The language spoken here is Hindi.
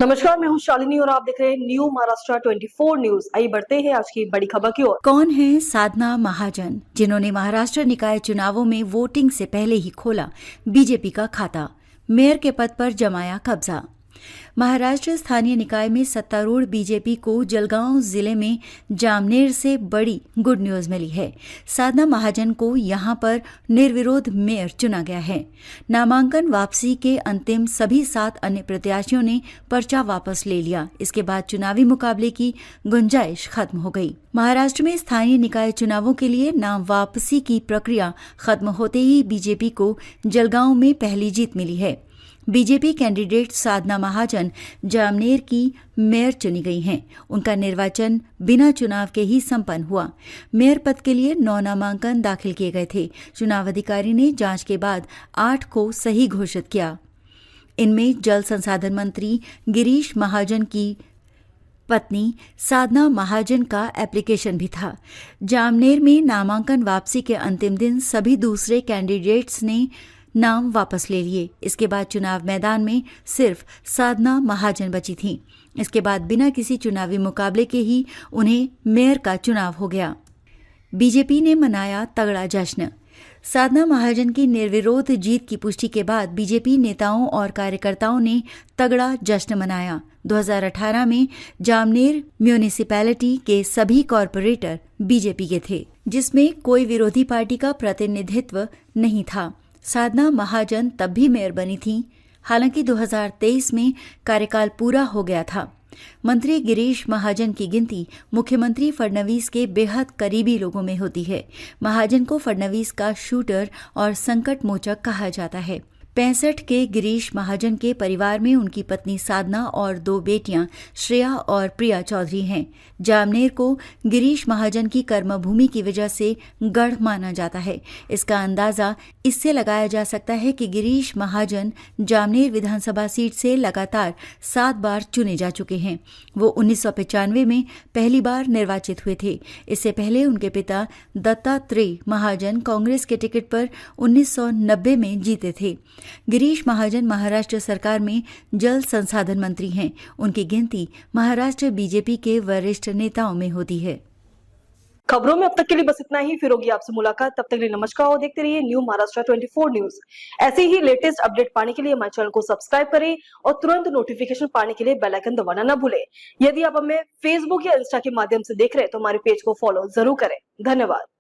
नमस्कार, मैं हूं शालिनी और आप देख रहे हैं न्यू महाराष्ट्र 24 न्यूज। आइए बढ़ते हैं आज की बड़ी खबर की ओर। कौन है साधना महाजन, जिन्होंने महाराष्ट्र निकाय चुनावों में वोटिंग से पहले ही खोला बीजेपी का खाता, मेयर के पद पर जमाया कब्जा। महाराष्ट्र स्थानीय निकाय में सत्तारूढ़ बीजेपी को जलगांव जिले में जामनेर से बड़ी गुड न्यूज मिली है। साधना महाजन को यहां पर निर्विरोध मेयर चुना गया है। नामांकन वापसी के अंतिम सभी 7 अन्य प्रत्याशियों ने पर्चा वापस ले लिया। इसके बाद चुनावी मुकाबले की गुंजाइश खत्म हो गई। महाराष्ट्र में स्थानीय निकाय चुनावों के लिए नाम वापसी की प्रक्रिया खत्म होते ही बीजेपी को जलगांव में पहली जीत मिली है। बीजेपी कैंडिडेट साधना महाजन जामनेर की मेयर चुनी गई हैं। उनका निर्वाचन बिना चुनाव के ही संपन्न हुआ। मेयर पद के लिए 9 नामांकन दाखिल किए गए थे। चुनाव अधिकारी ने जांच के बाद 8 को सही घोषित किया। इनमें जल संसाधन मंत्री गिरीश महाजन की पत्नी साधना महाजन का एप्लीकेशन भी था। जामनेर में नामांकन वापसी के अंतिम दिन सभी दूसरे कैंडिडेट्स ने नाम वापस ले लिए। इसके बाद चुनाव मैदान में सिर्फ साधना महाजन बची थीं। इसके बाद बिना किसी चुनावी मुकाबले के ही उन्हें मेयर का चुनाव हो गया। बीजेपी ने मनाया तगड़ा जश्न। साधना महाजन की निर्विरोध जीत की पुष्टि के बाद बीजेपी नेताओं और कार्यकर्ताओं ने तगड़ा जश्न मनाया। 2018 में जामनेर म्यूनिसिपैलिटी के सभी कॉरपोरेटर बीजेपी के थे, जिसमें कोई विरोधी पार्टी का प्रतिनिधित्व नहीं था। साधना महाजन तब भी मेयर बनी थीं। हालांकि 2023 में कार्यकाल पूरा हो गया था। मंत्री गिरीश महाजन की गिनती मुख्यमंत्री फडणवीस के बेहद करीबी लोगों में होती है। महाजन को फडणवीस का शूटर और संकट मोचक कहा जाता है। 65 के गिरीश महाजन के परिवार में उनकी पत्नी साधना और 2 बेटियां श्रेया और प्रिया चौधरी हैं। जामनेर को गिरीश महाजन की कर्मभूमि की वजह से गढ़ माना जाता है। इसका अंदाजा इससे लगाया जा सकता है कि गिरीश महाजन जामनेर विधानसभा सीट से लगातार 7 बार चुने जा चुके हैं। वो 1995 में पहली बार निर्वाचित हुए थे। इससे पहले उनके पिता दत्तात्रेय महाजन कांग्रेस के टिकट पर 1990 में जीते थे। गिरीश महाजन महाराष्ट्र सरकार में जल संसाधन मंत्री हैं। उनकी गिनती महाराष्ट्र बीजेपी के वरिष्ठ नेताओं में होती है। खबरों में अब तक के लिए बस इतना ही। फिर होगी आपसे मुलाकात। तब तक के लिए नमस्कार और देखते रहिए न्यू महाराष्ट्र 24 न्यूज। ऐसे ही लेटेस्ट अपडेट पाने के लिए हमारे चैनल को सब्सक्राइब करें और तुरंत नोटिफिकेशन पाने के लिए बेल आइकन दबाना न भूलें। यदि आप हमें फेसबुक या इंस्टा के माध्यम से देख रहे हैं तो हमारे पेज को फॉलो जरूर करें। धन्यवाद।